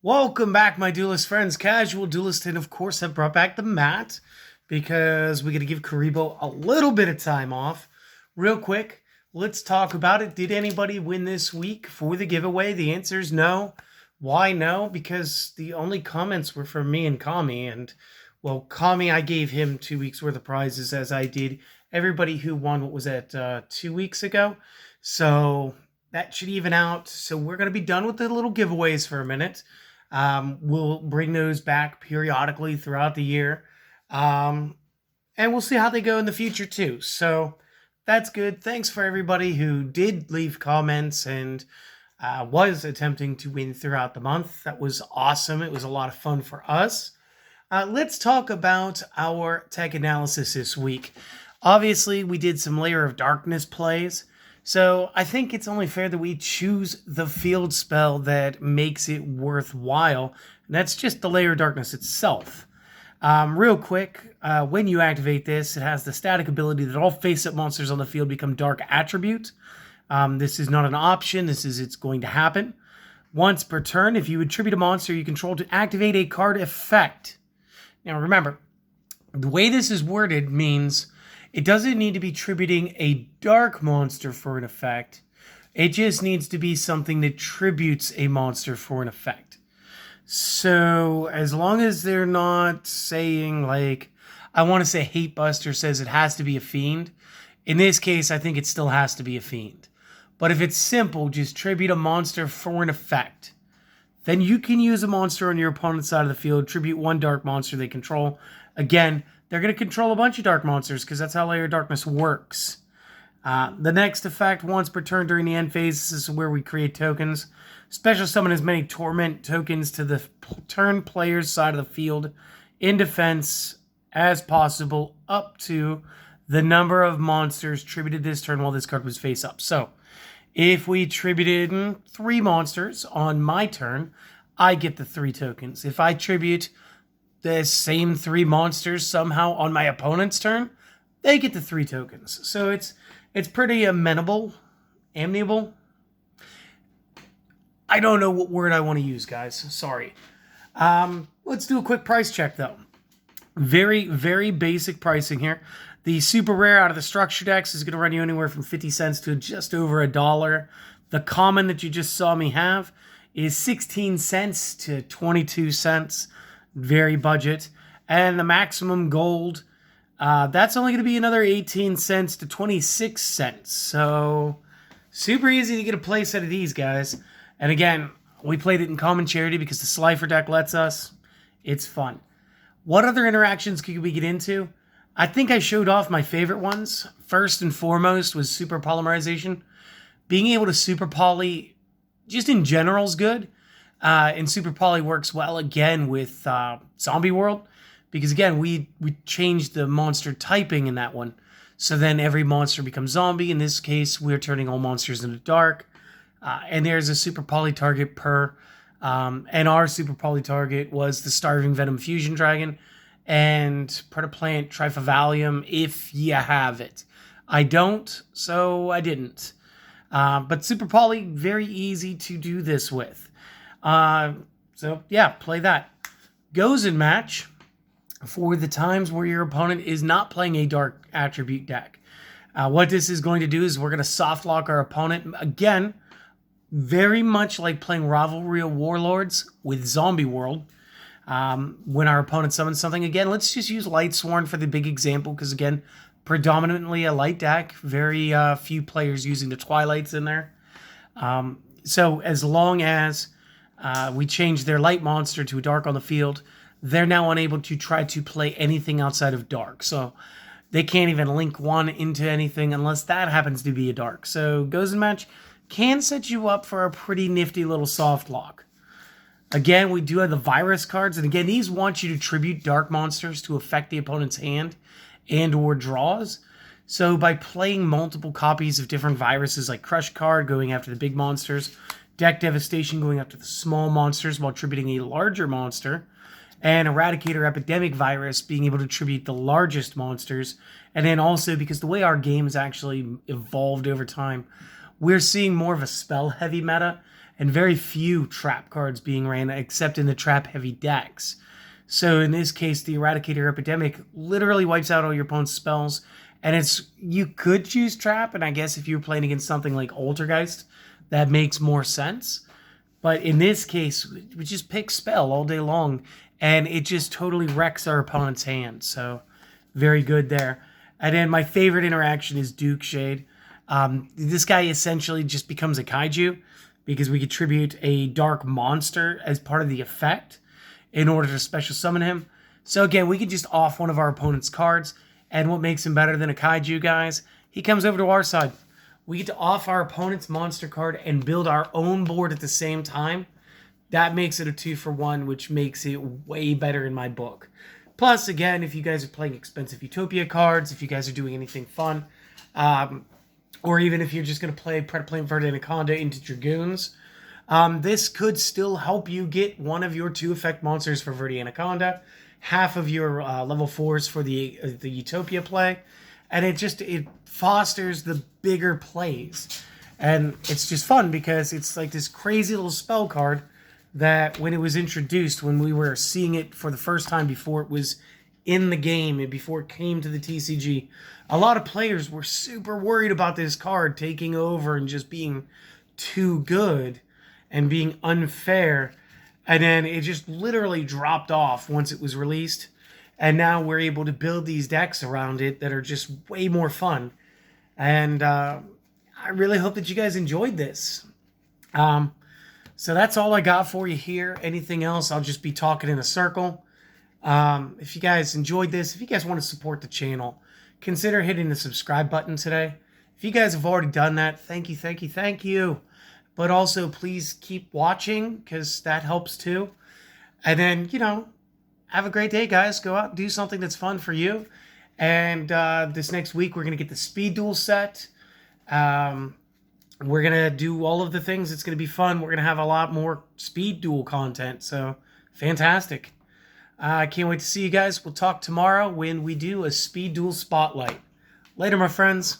Welcome back, my duelist friends. Casual Duelist, and of course, have brought back the mat because we got to give Karibo a little bit of time off. Real quick, let's talk about it. Did anybody win this week for the giveaway? The answer is no. Why no? Because the only comments were from me and Kami, and well, Kami, I gave him 2 weeks worth of prizes, as I did everybody who won. What was that? 2 weeks ago. So that should even out. So we're gonna be done with the little giveaways for a minute. We'll bring those back periodically throughout the year. And we'll see how they go in the future too. So that's good. Thanks for everybody who did leave comments and was attempting to win throughout the month. That was awesome. It was a lot of fun for us. Let's talk about our tech analysis this week. Obviously, we did some Lair of Darkness plays. So I think it's only fair that we choose the field spell that makes it worthwhile. And that's just the Lair of Darkness itself. Real quick, when you activate this, it has the static ability that all face-up monsters on the field become dark attribute. This is not an option. It's going to happen. Once per turn, if you attribute a monster you control to activate a card effect. Now remember, the way this is worded means it doesn't need to be tributing a dark monster for an effect. It just needs to be something that tributes a monster for an effect. So as long as they're not saying, like, I want to say Hate Buster says it has to be a fiend. In this case, I think it still has to be a fiend. But if it's simple, just tribute a monster for an effect. Then you can use a monster on your opponent's side of the field, tribute one dark monster they control. Again, they're going to control a bunch of dark monsters because that's how Lair of Darkness works. The next effect, once per turn during the end phase, this is where we create tokens. Special summon as many torment tokens to the turn player's side of the field in defense as possible, up to the number of monsters tributed this turn while this card was face up. So, if we tributed 3 monsters on my turn, I get the 3 tokens. If I tribute the same 3 monsters somehow on my opponent's turn, they get the 3 tokens. So it's pretty amenable. I don't know what word I want to use, guys. Sorry. Let's do a quick price check, though. Very, very basic pricing here. The super rare out of the structure decks is going to run you anywhere from 50 cents to just over $1. The common that you just saw me have is 16 cents to 22 cents. Very budget. And the maximum gold, that's only going to be another 18 cents to 26 cents. So super easy to get a play set of these guys. And again, we played it in common charity because the Slifer deck lets us. It's fun. What other interactions could we get into? I think I showed off my favorite ones. First and foremost was super polymerization. Being able to super poly just in general is good. And super poly works well again with Zombie World, because again we changed the monster typing in that one, so then every monster becomes zombie. In this case, we're turning all monsters into dark, and there's a super poly target per, and our super poly target was the Starving Venom Fusion Dragon and Predaplant Trifavalium if you have it. I don't, so I didn't. But super poly, very easy to do this with. So yeah, play that. Goes in match for the times where your opponent is not playing a dark attribute deck. What this is going to do is we're going to soft lock our opponent. Again, very much like playing Rivalry of Warlords with Zombie World. When our opponent summons something, again, let's just use Lightsworn for the big example, because again, predominantly a light deck. Very few players using the Twilights in there. So as long as we change their light monster to a dark on the field, they're now unable to try to play anything outside of dark. So they can't even link one into anything unless that happens to be a dark. So goes in match can set you up for a pretty nifty little soft lock. Again, we do have the virus cards. And again, these want you to tribute dark monsters to affect the opponent's hand and or draws. So by playing multiple copies of different viruses, like Crush Card going after the big monsters, Deck Devastation going after the small monsters while tributing a larger monster, and Eradicator Epidemic Virus being able to tribute the largest monsters. And then also, because the way our game has actually evolved over time, we're seeing more of a spell-heavy meta. and very few trap cards being ran except in the trap-heavy decks. So in this case, the Eradicator Epidemic literally wipes out all your opponent's spells, and you could choose trap, and I guess if you're playing against something like Altergeist, that makes more sense. But in this case, we just pick spell all day long, and it just totally wrecks our opponent's hand. So very good there. And then my favorite interaction is Duke Shade. This guy essentially just becomes a kaiju because we contribute a dark monster as part of the effect in order to special summon him. So again, we can just off one of our opponent's cards, and what makes him better than a kaiju, guys, he comes over to our side. We get to off our opponent's monster card and build our own board at the same time. That makes it a 2-for-1, which makes it way better in my book. Plus, again, if you guys are playing expensive Utopia cards, if you guys are doing anything fun, or even if you're just going to play Predaplant Verde Anaconda into Dragoons, this could still help you get one of your 2-effect monsters for Verde Anaconda, half of your level 4s for the Utopia play, and it fosters the bigger plays. And it's just fun because it's like this crazy little spell card that when it was introduced, when we were seeing it for the first time before it was in the game and before it came to the TCG, a lot of players were super worried about this card taking over and just being too good and being unfair. And then it just literally dropped off once it was released. And now we're able to build these decks around it that are just way more fun. And I really hope that you guys enjoyed this. So that's all I got for you here. Anything else, I'll just be talking in a circle. If you guys enjoyed this, if you guys want to support the channel, consider hitting the subscribe button today. If you guys have already done that, thank you, thank you, thank you. But also, please keep watching because that helps too. And then, have a great day, guys. Go out and do something that's fun for you. And this next week, we're going to get the Speed Duel set. We're going to do all of the things. It's going to be fun. We're going to have a lot more Speed Duel content. So, fantastic. I can't wait to see you guys. We'll talk tomorrow when we do a Speed Duel Spotlight. Later, my friends.